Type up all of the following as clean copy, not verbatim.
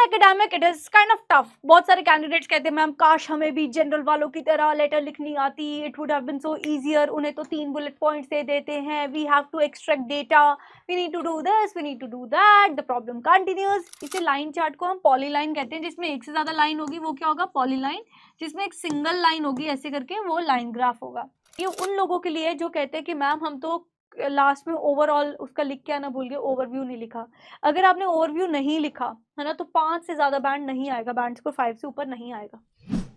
Academic it is kind of tough. बहुत सारे candidates कहते हैं मैम काश हमें भी जनरल वालों की तरह लेटर लिखनी आती, it would have been so easier. उन्हें तो 3 बुलेट पॉइंट्स दे देते हैं, we have to extract data, we need to do this, we need to do that, the problem continues. इसे लाइन चार्ट को हम पॉलीलाइन कहते हैं, जिसमें एक से ज्यादा लाइन होगी वो क्या होगा, पॉलीलाइन। जिसमें एक सिंगल लाइन होगी ऐसे करके वो लाइन ग्राफ होगा। ये उन लोगों के लिए जो कहते हैं कि मैम हम तो लास्ट में ओवरऑल उसका लिख के आना भूल गए, ओवरव्यू नहीं लिखा। अगर आपने ओवरव्यू नहीं लिखा है ना तो 5 से ज्यादा बैंड नहीं आएगा, बैंड स्कोर 5 से ऊपर नहीं आएगा।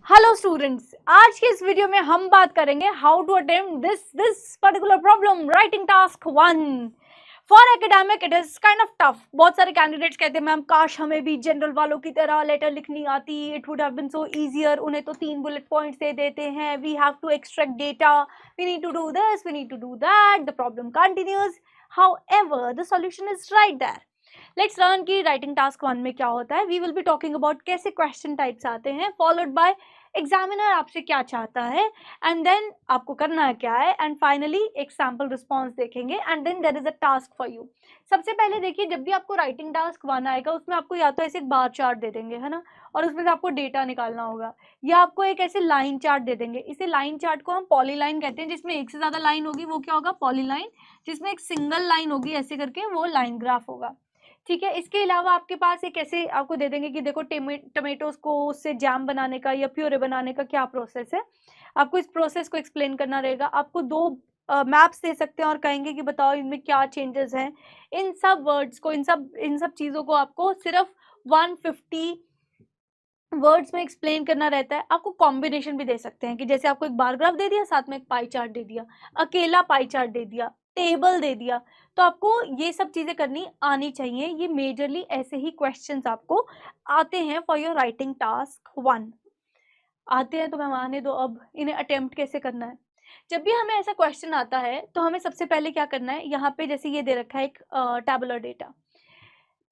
हेलो स्टूडेंट्स, आज के इस वीडियो में हम बात करेंगे how to attempt this particular problem, writing task 1 for academic it is kind of tough. बहुत सारे कैंडिडेट्स कहते हैं मैम काश हमें भी जनरल वालों की तरह लेटर लिखनी आती, it would have been so easier. उन्हें तो 3 बुलेट पॉइंट्स दे देते हैं, we have to extract data, we need to do this, we need to do that, the problem continues. However the solution is right there. Let's learn कि writing task 1 में क्या होता है। We will be talking about कैसे question types आते हैं, followed by examiner आपसे क्या चाहता है, एंड देन आपको करना क्या है, एंड फाइनली एक सैम्पल रिस्पॉन्स देखेंगे, and then there is a task for you. सबसे पहले देखिए, जब भी आपको राइटिंग टास्क 1 आएगा उसमें आपको या तो ऐसे एक बार चार्ट दे देंगे है ना, और उसमें से आपको डेटा निकालना होगा, या आपको एक ऐसे लाइन चार्ट दे देंगे। इसे लाइन चार्ट को हम पॉलीलाइन कहते हैं, जिसमें एक से ज्यादा लाइन होगी वो क्या होगा, पॉलीलाइन। जिसमें एक सिंगल लाइन होगी ऐसे करके वो लाइन ग्राफ होगा। ठीक है, इसके अलावा आपके पास एक ऐसे आपको दे देंगे कि देखो टमेटोज को उससे जैम बनाने का या प्यूरे बनाने का क्या प्रोसेस है, आपको इस प्रोसेस को एक्सप्लेन करना रहेगा। आपको 2 मैप्स दे सकते हैं और कहेंगे कि बताओ इनमें क्या चेंजेस हैं। इन सब वर्ड्स को, इन सब चीज़ों को आपको सिर्फ 150 वर्ड्स में एक्सप्लेन करना रहता है। आपको कॉम्बिनेशन भी दे सकते हैं कि जैसे आपको एक बार ग्राफ दे दिया, साथ में एक पाई चार्ट दे दिया, अकेला पाई चार्ट दे दिया, टेबल दे दिया, तो आपको ये सब चीज़ें करनी आनी चाहिए। ये मेजरली ऐसे ही क्वेश्चंस आपको आते हैं फॉर योर राइटिंग टास्क 1 आते हैं। तो मैं आने दो, अब इन्हें अटेम्प्ट कैसे करना है। जब भी हमें ऐसा क्वेश्चन आता है तो हमें सबसे पहले क्या करना है, यहाँ पे जैसे ये दे रखा है एक टैबुलर डेटा।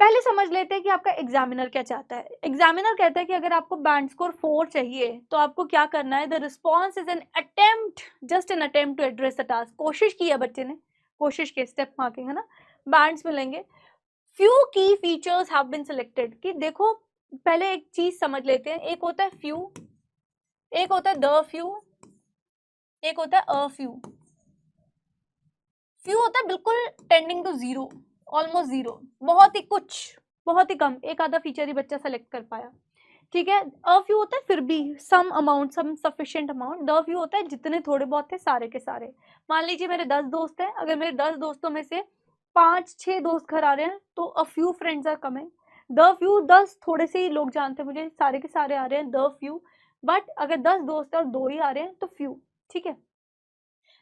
पहले समझ लेते हैं कि आपका एग्जामिनर क्या चाहता है। एग्जामिनर कहता है कि अगर आपको बैंड स्कोर 4 चाहिए तो आपको क्या करना है, the response is an attempt, just an attempt to address the task. कोशिश की है बच्चे ने, कोशिश की, स्टेप मार्किंग है ना, बैंड्स मिलेंगे। फ्यू की फीचर्स हैव बीन सिलेक्टेड, कि देखो पहले एक चीज समझ लेते हैं, एक होता है फ्यू, एक होता है द फ्यू, एक होता है अ फ्यू। फ्यू होता है बिल्कुल tending to zero, almost zero, बहुत ही कुछ, बहुत ही कम, एक आधा फीचर ही बच्चा सेलेक्ट कर पाया। ठीक है, अ फ्यू होता है फिर भी some amount, some sufficient amount. The few होता है जितने थोड़े बहुत थे सारे के सारे। मान लीजिए मेरे 10 दोस्त हैं, अगर मेरे 10 दोस्तों में से 5-6 दोस्त घर आ रहे हैं तो a few friends are coming. The few 10 थोड़े से ही लोग जानते हैं मुझे, सारे के सारे आ रहे हैं द फ्यू। बट अगर 10 दोस्त है और 2 ही आ रहे हैं तो फ्यू। ठीक है,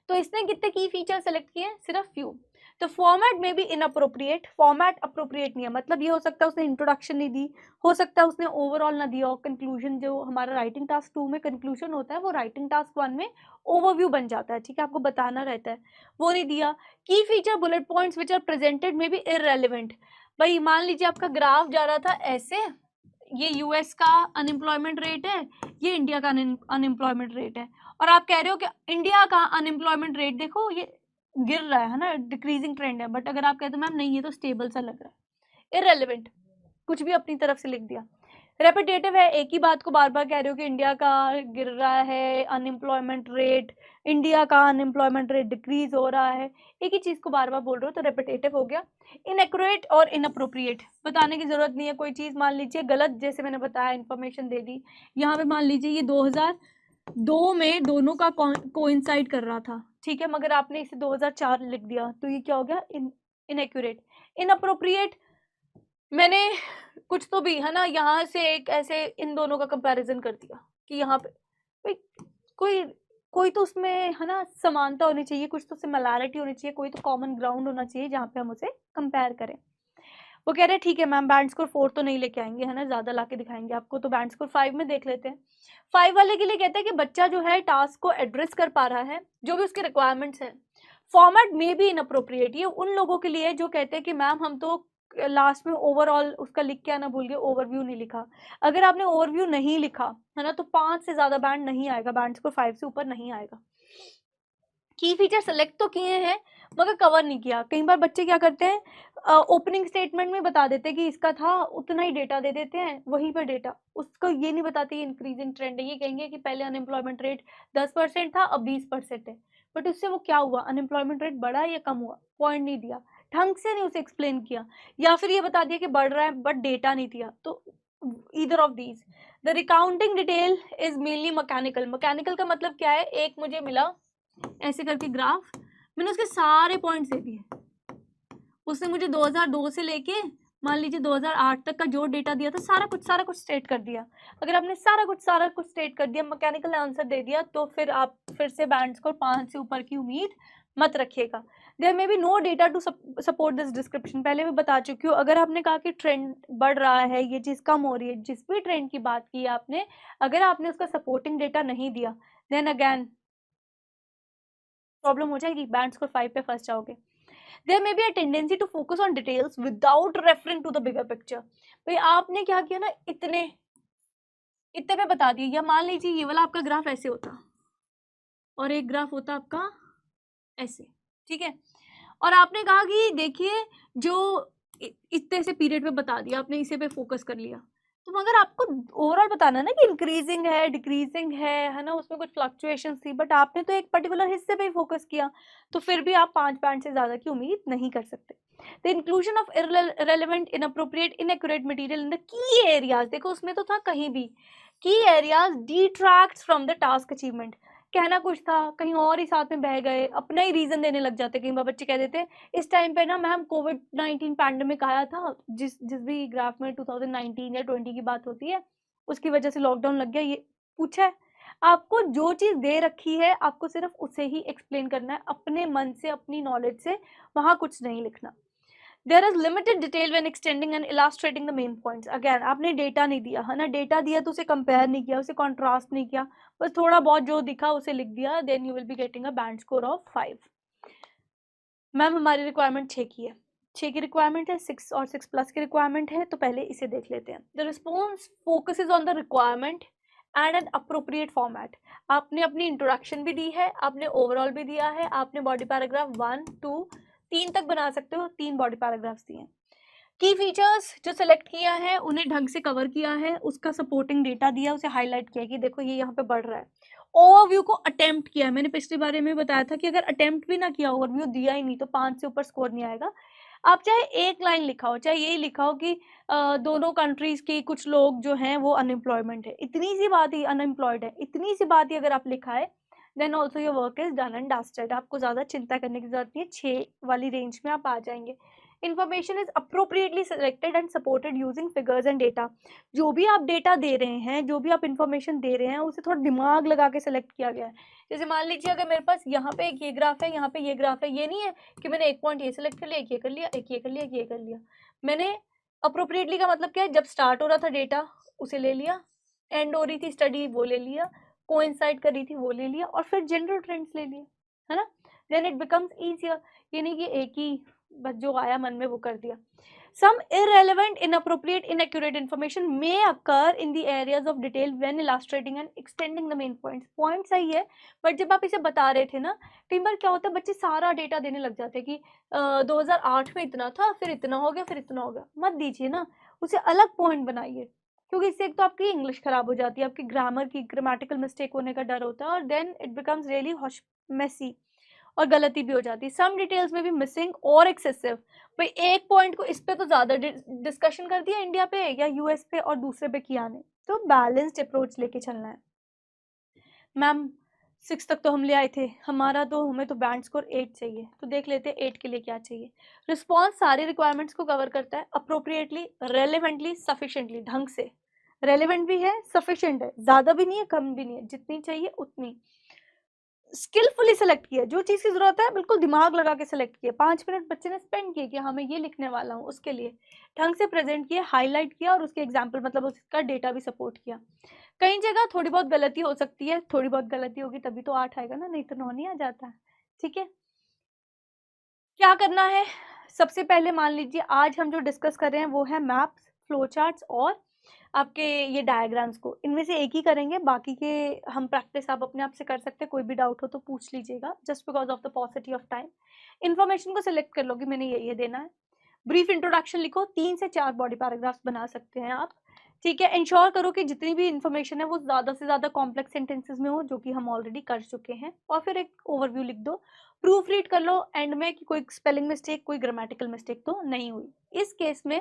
तो इसने कितने की फीचर सेलेक्ट किए, सिर्फ फ्यू। तो फॉर्मेट में भी इनअप्रोप्रिएट, फॉर्मेट अप्रोप्रिएट नहीं है, मतलब ये हो सकता है उसने इंट्रोडक्शन नहीं दी, हो सकता है उसने ओवरऑल ना दिया, और कंक्लूजन जो हमारा राइटिंग टास्क 2 में कंक्लूजन होता है वो राइटिंग टास्क 1 में ओवरव्यू बन जाता है। ठीक है, आपको बताना रहता है, वो नहीं दिया। की feature bullet points which are presented में भी इररेलेवेंट। भाई मान लीजिए आपका ग्राफ जा रहा था ऐसे, ये यूएस का अनएम्प्लॉयमेंट रेट है, ये इंडिया का अनएम्प्लॉयमेंट रेट है, और आप कह रहे हो कि इंडिया का अनएम्प्लॉयमेंट रेट देखो ये गिर रहा है ना, डिक्रीजिंग ट्रेंड है। बट अगर आप कहते हो मैम नहीं ये तो स्टेबल सा लग रहा है, इररेलेवेंट, कुछ भी अपनी तरफ से लिख दिया। रेपिटेटिव है, एक ही बात को बार बार कह रहे हो कि इंडिया का गिर रहा है अनएम्प्लॉयमेंट रेट, इंडिया का अनएम्प्लॉयमेंट रेट डिक्रीज हो रहा है, एक ही चीज को बार बार बोल रहे हो, तो रेपिटेटिव हो गया। इनएक्यूरेट और इनअप्रोप्रिएट, बताने की जरूरत नहीं है। कोई चीज मान लीजिए गलत, जैसे मैंने बताया इन्फॉर्मेशन दे दी, यहाँ पे मान लीजिए ये 2002 में दोनों का कोइंसाइड कर रहा था, ठीक है, मगर आपने इसे 2004 लिख दिया, तो ये क्या हो गया, इनएक्यूरेट। इनअप्रोप्रिएट, मैंने कुछ तो भी है ना, यहाँ से एक ऐसे इन दोनों का कंपैरिजन कर दिया कि यहाँ पे कोई कोई तो उसमें है ना समानता होनी चाहिए, कुछ तो सिमिलैरिटी होनी चाहिए, कोई तो कॉमन ग्राउंड होना चाहिए जहाँ पे हम उसे कंपेयर करें। वो कह रहे हैं ठीक है मैम बैंड स्कोर 4 तो नहीं लेके आएंगे है ना, ज्यादा ला के दिखाएंगे आपको, तो बैंड स्कोर 5 में देख लेते हैं। 5 वाले के लिए कहते हैं कि बच्चा जो है टास्क को एड्रेस कर पा रहा है, जो भी उसके रिक्वायरमेंट्स हैं। फॉर्मेट में भी इनअप्रोप्रिएट, ये उन लोगों के लिए जो कहते हैं कि मैम हम तो लास्ट में ओवरऑल उसका लिख के आना भूल गए, ओवरव्यू नहीं लिखा। अगर आपने ओवरव्यू नहीं लिखा है ना तो 5 से ज्यादा बैंड नहीं आएगा, बैंड स्कोर 5 से ऊपर नहीं आएगा। की फीचर सेलेक्ट तो किए हैं मगर कवर नहीं किया। कई बार बच्चे क्या करते हैं ओपनिंग स्टेटमेंट में बता देते हैं कि इसका था, उतना ही डेटा दे देते हैं, वहीं पर डेटा उसको ये नहीं बताते इंक्रीजिंग ट्रेंड है। ये कहेंगे कि पहले अनएम्प्लॉयमेंट रेट 10% था, अब 20% है, बट उससे वो क्या हुआ, अनएम्प्लॉयमेंट रेट बढ़ा या कम हुआ, पॉइंट नहीं दिया, ढंग से नहीं उसे एक्सप्लेन किया, या फिर ये बता दिया कि बढ़ रहा है बट डेटा नहीं दिया। तो either of these. The recounting detail is mainly mechanical. Mechanical का मतलब क्या है, एक मुझे मिला ऐसे करके ग्राफ, मैंने उसके सारे पॉइंट्स दे दिए, उसने मुझे 2002 से लेके मान लीजिए 2008 तक का जो डेटा दिया था सारा कुछ स्टेट कर दिया। अगर आपने सारा कुछ स्टेट कर दिया, मैकेनिकल आंसर दे दिया, तो फिर आप फिर से बैंड स्कोर 5 से ऊपर की उम्मीद मत रखिएगा। There may be no data to support this description. पहले भी बता चुकी हूँ, अगर आपने कहा कि ट्रेंड बढ़ रहा है, ये चीज़ कम हो रही है, जिस भी ट्रेंड की बात की आपने, अगर आपने उसका सपोर्टिंग डेटा नहीं दिया, देन अगैन प्रॉब्लम हो जाएगी, बैंड स्कोर 5 पे फंस जाओगे। There may be a tendency to focus on details without referring to the bigger picture। भाई आपने क्या किया ना, इतने पे बता दिया, या मान लीजिए ये वाला आपका ग्राफ ऐसे होता और एक ग्राफ होता आपका ऐसे, ठीक है, और आपने कहा कि देखिए जो इतने से पीरियड पे बता दिया आपने, इसे पे फोकस कर लिया, तो मगर आपको ओवरऑल बताना ना कि इंक्रीजिंग है, डिक्रीजिंग है ना, उसमें कुछ फ्लक्चुएशन थी, बट आपने तो एक पर्टिकुलर हिस्से पे ही फोकस किया, तो फिर भी आप 5 पॉइंट से ज़्यादा की उम्मीद नहीं कर सकते। The inclusion of irrelevant, inappropriate, inaccurate material in the key areas, देखो उसमें तो था कहीं भी, key areas detracts from the task achievement. कहना कुछ था, कहीं और ही साथ में बह गए, अपना ही रीजन देने लग जाते। कई बार बच्चे कह देते इस टाइम पे ना मैम कोविड-19 पैंडेमिक आया था, जिस जिस भी ग्राफ में 2019 या 20 की बात होती है, उसकी वजह से लॉकडाउन लग गया। ये पूछा है आपको, जो चीज़ दे रखी है आपको सिर्फ उसे ही एक्सप्लेन करना है, अपने मन से, अपनी नॉलेज से, वहाँ कुछ नहीं लिखना। There is limited detail when extending and illustrating the main points. Again आपने डेटा नहीं दिया है ना, डेटा दिया तो उसे कंपेयर नहीं किया, उसे कॉन्ट्रास्ट नहीं किया, बस थोड़ा बहुत जो दिखा उसे लिख दिया, then you will be getting a band score of 5। Ma'am हमारी रिक्वायरमेंट 6 की है, 6 की रिक्वायरमेंट है, 6 और 6 प्लस की रिक्वायरमेंट है, तो पहले इसे देख लेते हैं। The response focuses on the requirement and an appropriate format. आपने अपनी इंट्रोडक्शन भी दी है, आपने ओवरऑल भी दिया है, आपने बॉडी पैराग्राफ 1 2 3 तक बना सकते हो, 3 बॉडी पैराग्राफ्स दिए हैं। की फीचर्स जो सेलेक्ट किया है उन्हें ढंग से कवर किया है, उसका सपोर्टिंग डेटा दिया, उसे हाईलाइट किया कि देखो ये यहाँ पे बढ़ रहा है। ओवरव्यू को अटेम्प्ट किया है, मैंने पिछले बारे में बताया था कि अगर अटेम्प्ट भी ना किया, ओवरव्यू दिया ही नहीं, तो 5 से ऊपर स्कोर नहीं आएगा। आप चाहे एक लाइन लिखा हो, चाहे यही लिखा हो कि दोनों कंट्रीज के कुछ लोग जो हैं वो अनएम्प्लॉयमेंट है, इतनी सी बात ही अनएम्प्लॉयड है, इतनी सी बात ही अगर आप लिखा है, then also your work is done and dusted. आपको ज़्यादा चिंता करने की जरूरत नहीं है, 6 वाली रेंज में आप आ जाएंगे। Information is appropriately selected and supported using figures and data. जो भी आप डेटा दे रहे हैं, जो भी आप इन्फॉर्मेशन दे रहे हैं, उसे थोड़ा दिमाग लगा के सेलेक्ट किया गया है। जैसे मान लीजिए अगर मेरे पास यहाँ पे एक ये ग्राफ है, यहाँ पे ये ग्राफ है, ये नहीं है कि मैंने एक पॉइंट ये सिलेक्ट कर लिया, एक ये कर लिया, एक ये कर लिया, एक ये कर लिया। मैंने अप्रोप्रिएटली का मतलब क्या है, जब स्टार्ट हो रहा था डेटा उसे ले लिया, एंड हो रही थी स्टडी वो ले लिया, कोइंसाइड कर रही थी वो ले लिया, और फिर जनरल ट्रेंड्स ले लिए, है ना। Then it becomes easier. ये नहीं कि एक ही बस जो आया मन में वो कर दिया। Some irrelevant, inappropriate, inaccurate information may occur in the areas of detail when illustrating and extending the main points. Point सही है, बट जब आप इसे बता रहे थे ना, कई बार क्या होता है बच्चे सारा डेटा देने लग जाते हैं कि 2008 में इतना था, फिर इतना हो गया, फिर इतना हो गया। मत दीजिए ना, उसे अलग पॉइंट बनाइए, क्योंकि इससे एक तो आपकी इंग्लिश खराब हो जाती है, आपकी ग्रामर की ग्रामेटिकल मिस्टेक होने का डर होता है, और then it becomes really messy, और गलती भी हो जाती है। सम डिटेल्स में भी मिसिंग और एक्सेसिव। भाई एक पॉइंट को इस पे तो ज़्यादा डिस्कशन कर दिया इंडिया पे या यूएस पे, और दूसरे पे किया नहीं, तो बैलेंस्ड अप्रोच लेके चलना है। मैम 6 तक तो हम ले आए थे, हमें तो बैंड स्कोर 8 चाहिए, तो देख लेते हैं 8 के लिए क्या चाहिए। रिस्पॉन्स सारी रिक्वायरमेंट्स को कवर करता है, अप्रोप्रिएटली, रेलिवेंटली, सफिशिएंटली, ढंग से। रेलिवेंट भी है, सफिशिएंट है, ज़्यादा भी नहीं है, कम भी नहीं है, जितनी चाहिए उतनी। स्किलफुली सेलेक्ट किया, जो चीज़ की जरूरत है बिल्कुल दिमाग लगा के सेलेक्ट किया। 5 मिनट बच्चे ने स्पेंड किए कि हाँ मैं ये लिखने वाला हूँ, उसके लिए ढंग से प्रेजेंट किया, हाईलाइट किया, और उसके एग्जाम्पल मतलब उसका डेटा भी सपोर्ट किया। कई जगह थोड़ी बहुत गलती हो सकती है, थोड़ी बहुत गलती होगी तभी तो 8 आएगा ना, नहीं तो 9 नहीं आ जाता है। ठीक है, क्या करना है, सबसे पहले मान लीजिए आज हम जो डिस्कस कर रहे हैं वो है मैप्स, फ्लो चार्ट्स और आपके ये डायग्राम्स को, इनमें से एक ही करेंगे, बाकी के हम प्रैक्टिस आप अपने आप से कर सकते हैं। कोई भी डाउट हो तो पूछ लीजिएगा, just because of the पॉसिटी of time. Information को सिलेक्ट कर लो कि मैंने ये देना है। ब्रीफ इंट्रोडक्शन लिखो, 3 से 4 बॉडी पैराग्राफ्स बना सकते हैं आप, ठीक है। इंश्योर करो कि जितनी भी इन्फॉर्मेशन है वो ज़्यादा से ज़्यादा कॉम्प्लेक्स सेंटेंसेस में हो, जो कि हम ऑलरेडी कर चुके हैं, और फिर एक ओवरव्यू लिख दो। प्रूफ रीड कर लो एंड में कि कोई स्पेलिंग मिस्टेक, कोई ग्रामेटिकल मिस्टेक तो नहीं हुई। इस केस में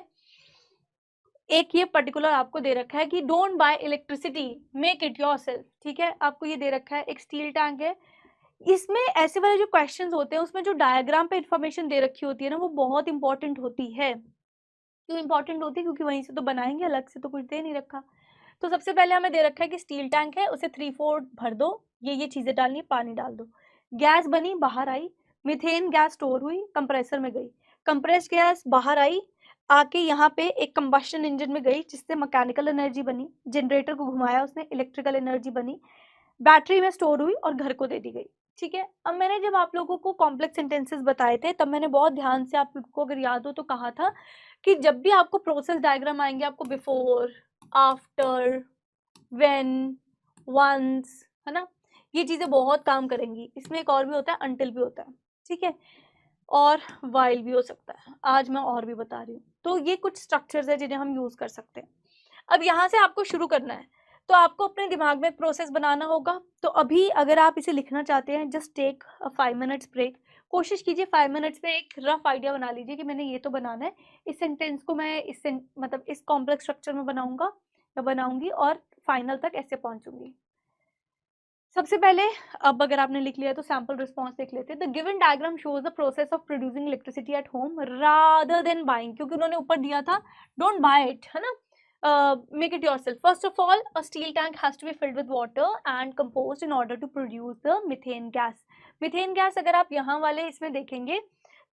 एक ये पर्टिकुलर आपको दे रखा है कि don't buy electricity, make it yourself, ठीक है। आपको ये दे रखा है, एक स्टील टैंक है। इसमें ऐसे वाले जो क्वेश्चंस होते हैं उसमें जो डायग्राम पे इन्फॉर्मेशन दे रखी होती है ना, वो बहुत इंपॉर्टेंट होती है। क्यों इंपॉर्टेंट होती है? क्योंकि वहीं से तो बनाएंगे, अलग से तो कुछ दे नहीं रखा। तो सबसे पहले हमें दे रखा है कि स्टील टैंक है, उसे 3/4 भर दो, ये चीजें डालनी, पानी डाल दो। गैस बनी, बाहर आई, मीथेन गैस स्टोर हुई, कंप्रेसर में गई, कंप्रेस्ड गैस बाहर आई, आके यहाँ पे एक कंबशन इंजन में गई, जिससे मैकेनिकल एनर्जी बनी, जनरेटर को घुमाया उसने, इलेक्ट्रिकल एनर्जी बनी, बैटरी में स्टोर हुई और घर को दे दी गई, ठीक है। अब मैंने जब आप लोगों को कॉम्प्लेक्स सेंटेंसेस बताए थे, तब मैंने बहुत ध्यान से, आप लोगों को अगर याद हो तो कहा था कि जब भी आपको प्रोसेस डायग्राम आएंगे, आपको बिफोर, आफ्टर, व्हेन, वंस, है ना, ये चीजें बहुत काम करेंगी। इसमें एक और भी होता है, अंटिल भी होता है, ठीक है, और वाइल भी हो सकता है। आज मैं और भी बता रही हूँ। तो ये कुछ स्ट्रक्चर्स है जिन्हें हम यूज कर सकते हैं। अब यहाँ से आपको शुरू करना है, तो आपको अपने दिमाग में प्रोसेस बनाना होगा। तो अभी अगर आप इसे लिखना चाहते हैं, जस्ट टेक 5 मिनट्स ब्रेक। कोशिश कीजिए 5 मिनट्स में एक रफ आइडिया बना लीजिए कि मैंने ये तो बनाना है, इस सेंटेंस को मैं मतलब इस कॉम्प्लेक्स स्ट्रक्चर में बनाऊंगा या बनाऊंगी, और फाइनल तक ऐसे पहुंचूंगी। सबसे पहले, अब अगर आपने लिख लिया तो सैम्पल रिस्पॉन्स देख लेते हैं। The given diagram shows the process of producing electricity at home rather than buying, क्योंकि उन्होंने ऊपर दिया था डोंट बाय इट, है ना, make it yourself. First of all, a steel tank has to be filled with water and composed in order to produce the methane gas. Methane gas अगर आप यहाँ वाले इसमें देखेंगे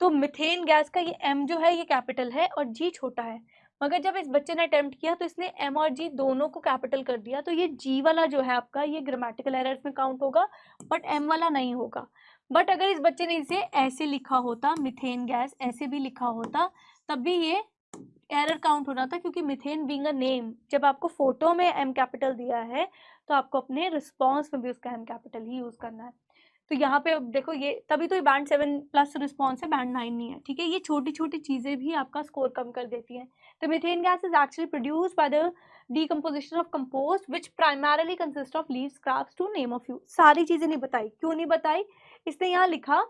तो मिथेन गैस का ये m जो है ये कैपिटल है और g छोटा है, मगर जब इस बच्चे ने अटेम्प्ट किया तो इसने m और g दोनों को कैपिटल कर दिया, तो ये g वाला जो है आपका ये ग्रामेटिकल एरर्स में काउंट होगा, बट m वाला नहीं होगा। बट अगर इस बच्चे ने इसे ऐसे लिखा होता, मिथेन गैस ऐसे भी लिखा होता, तब भी ये एरर काउंट होना था, क्योंकि मिथेन बीइंग अ नेम, जब आपको फोटो में एम कैपिटल दिया है तो आपको अपने रिस्पॉन्स में भी उसका एम कैपिटल ही यूज करना है। तो यहाँ पे अब देखो, ये तभी तो ये बैंड 7+ रिस्पॉन्स है, बैंड 9 नहीं है, ठीक है। ये छोटी छोटी चीजें भी आपका स्कोर कम कर देती हैं। तो methane gas is actually produced by the decomposition of compost which primarily consists of leaves, scraps to name a few। सारी चीजें नहीं बताई, क्यों नहीं बताई? इसने यहाँ लिखा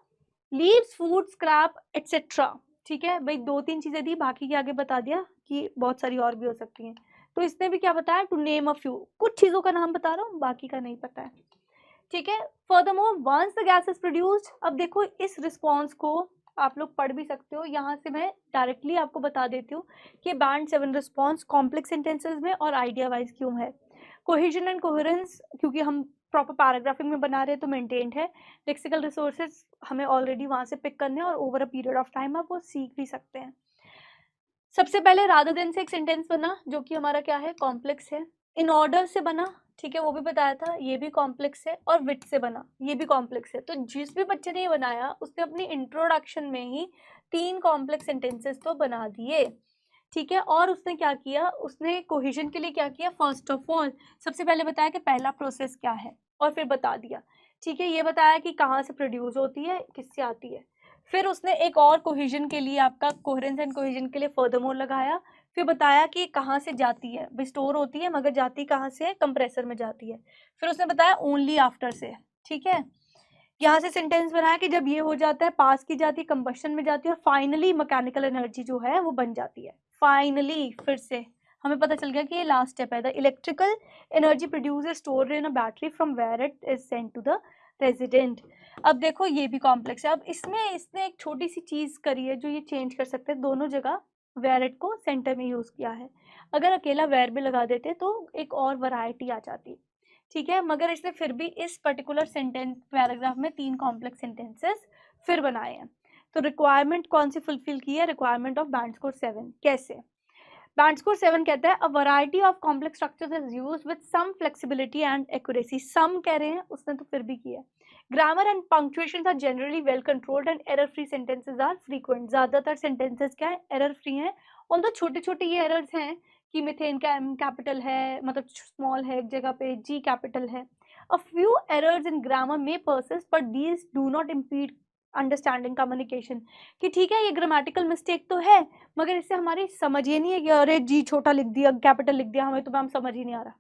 लीव्स, फूड, स्क्रैप एटसेट्रा, ठीक है भाई, 2-3 चीजें दी, बाकी के आगे बता दिया कि बहुत सारी और भी हो सकती हैं। तो इसने भी क्या बताया, टू नेम अ फ्यू, कुछ चीजों का नाम बता रहा हूँ, बाकी का नहीं पता है, ठीक है। Furthermore once the gas is produced, अब देखो इस रिस्पॉन्स को आप लोग पढ़ भी सकते हो, यहाँ से मैं डायरेक्टली आपको बता देती हूँ कि बैंड 7 रिस्पॉन्स कॉम्प्लेक्स सेंटेंसेस में और आइडिया वाइज क्यों है। कोहेजन एंड कोहेरेंस, क्योंकि हम प्रॉपर पैराग्राफिंग में बना रहे हैं तो मेंटेन्ड है। लेक्सिकल रिसोर्सेज हमें ऑलरेडी वहाँ से पिक करने हैं, और over a period of time आप वो सीख भी सकते हैं। सबसे पहले रादर देन से एक सेंटेंस बना, जो कि हमारा क्या है, कॉम्प्लेक्स है। इन ऑर्डर से बना, ठीक है, वो भी बताया था, ये भी कॉम्प्लेक्स है। और विथ से बना, ये भी कॉम्प्लेक्स है। तो जिस भी बच्चे ने ये बनाया उसने अपनी इंट्रोडक्शन में ही 3 कॉम्प्लेक्स सेंटेंसेस तो बना दिए, ठीक है। और उसने क्या किया, उसने कोहेजन के लिए क्या किया, फर्स्ट ऑफ ऑल सबसे पहले बताया कि पहला प्रोसेस क्या है, और फिर बता दिया, ठीक है। ये बताया कि कहाँ से प्रोड्यूस होती है, किससे आती है। फिर उसने एक और कोहेजन के लिए, आपका कोहेरेंस एंड कोहेजन के लिए फर्दरमोर लगाया। फिर बताया कि कहाँ से जाती है, स्टोर होती है, मगर जाती कहाँ से है, कंप्रेसर में जाती है। फिर उसने बताया ओनली आफ्टर से, ठीक है। यहाँ से सेंटेंस बनाया कि जब ये हो जाता है, पास की जाती है, कंबशन में जाती है, और फाइनली मैकेनिकल एनर्जी जो है वो बन जाती है। फाइनली फिर से हमें पता चल गया कि ये लास्ट स्टेप है। The electrical energy produce is stored in a battery from where it is sent to the resident. अब देखो ये भी कॉम्प्लेक्स है। अब इसमें इसने एक छोटी सी चीज करी है जो ये चेंज कर सकते हैं, दोनों जगह वेरिट को सेंटर में यूज किया है। अगर अकेला वेर भी लगा देते तो एक और वैरायटी आ जाती, ठीक है। मगर इसने फिर भी इस पर्टिकुलर सेंटेंस पैराग्राफ में 3 कॉम्प्लेक्स सेंटेंसेस फिर बनाए हैं। तो रिक्वायरमेंट कौन सी फुलफिल की है, रिक्वायरमेंट ऑफ बैंड स्कोर 7। कैसे? बैंड स्कोर 7 कहता है a variety of complex structures is used with some flexibility and accuracy. Some कह रहे हैं, उसने तो फिर भी किया। Grammar and punctuation are generally well controlled and error free sentences are frequent. ज्यादातर सेंटेंसेस क्या है, एरर फ्री हैं। ऑल्दो छोटे छोटे ये एरर्स हैं कि मिथेन का M कैपिटल है, मतलब स्मॉल है एक जगह पे, G कैपिटल है. A few errors in grammar may persist, but these do not impede understanding communication. कि ठीक है ये ग्रामेटिकल मिस्टेक तो है, मगर इससे हमारी समझ ये नहीं है कि अरे जी छोटा लिख दिया, कैपिटल लिख दिया, हमें तो मैम समझ ही नहीं आ रहा.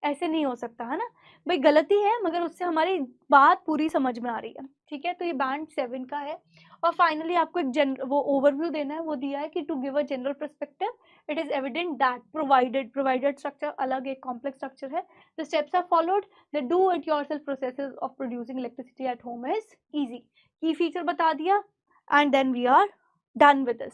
ऐसे नहीं हो सकता है ना भाई, गलती है मगर उससे हमारी बात पूरी समझ में आ रही है. ठीक है, तो ये बैंड 7 का है. और फाइनली आपको एक वो ओवरव्यू देना है, वो दिया है कि to give a general perspective it is evident that provided structure अलग एक कॉम्प्लेक्स स्ट्रक्चर है. The steps are followed. The do it yourself processes of producing electricity at home is easy. Key feature बता दिया and then we are done with this.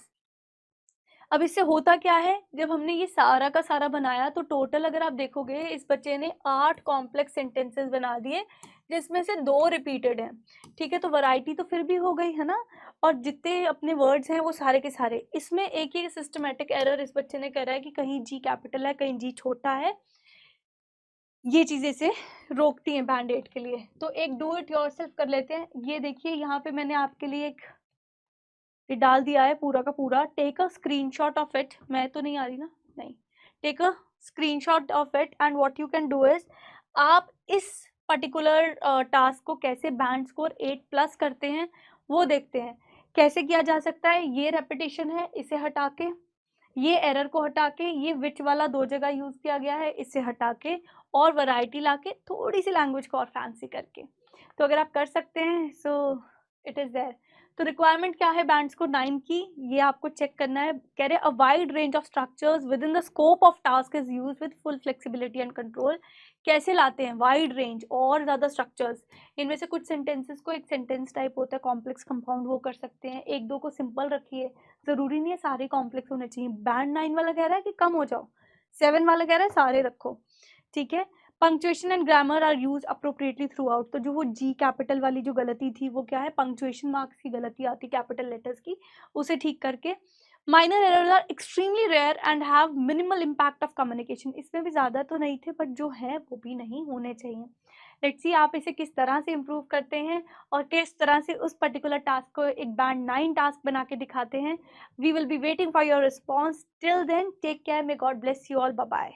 अब इससे होता क्या है, जब हमने ये सारा का सारा बनाया तो टोटल अगर आप देखोगे इस बच्चे ने 8 कॉम्प्लेक्स सेंटेंसेस बना दिए, जिसमें से 2 रिपीटेड हैं. ठीक है, तो वैरायटी तो फिर भी हो गई है ना. और जितने अपने वर्ड्स हैं वो सारे के सारे. इसमें एक ही सिस्टमेटिक एरर इस बच्चे ने करा है कि कहीं जी कैपिटल है, कहीं जी छोटा है. ये चीज़ें से रोकती हैं बैंड 8 के लिए. तो एक डू इट योरसेल्फ कर लेते हैं. ये देखिए यहाँ पे मैंने आपके लिए एक ये डाल दिया है पूरा का पूरा. Take a screenshot of it. मैं तो नहीं आ रही ना, नहीं. Take a screenshot of it and what you can do is, आप इस पर्टिकुलर टास्क को कैसे बैंड स्कोर 8+ करते हैं वो देखते हैं. कैसे किया जा सकता है, ये रेपिटेशन है, इसे हटा के, ये एरर को हटा के, ये विच वाला 2 जगह यूज किया गया है, इसे हटा के, और वैरायटी लाके थोड़ी सी लैंग्वेज को और फैंसी करके. तो अगर आप कर सकते हैं सो इट इज देयर. तो रिक्वायरमेंट क्या है बैंड स्कोर 9 की, ये आपको चेक करना है. कह रहे a wide range of structures with in the scope of task is use with full flexibility and control. कैसे लाते हैं वाइड रेंज और ज़्यादा स्ट्रक्चर्स. इनमें से कुछ सेंटेंसेस को एक सेंटेंस टाइप होता है कॉम्प्लेक्स कंपाउंड, वो कर सकते हैं. एक दो को सिंपल रखिए, ज़रूरी नहीं है सारे कॉम्प्लेक्स होने चाहिए. बैंड 9 वाला कह रहा है कि कम हो जाओ, 7 वाला कह रहा है सारे रखो. ठीक है. Punctuation and grammar are use appropriately throughout. तो जो वो जी कैपिटल वाली जो गलती थी वो क्या है, पंक्चुएशन मार्क्स की गलती आती कैपिटल लेटर्स की, उसे ठीक करके. Minor errors are extremely rare and have minimal impact of communication. इसमें भी ज़्यादा तो नहीं थे बट जो है वो भी नहीं होने चाहिए. लेट्स सी आप इसे किस तरह से इम्प्रूव करते हैं और किस तरह से उस पर्टिकुलर टास्क को एक बैंड 9 टास्क बना के दिखाते हैं. We will be waiting for your response. Till then take care, may God bless you all. Bye bye.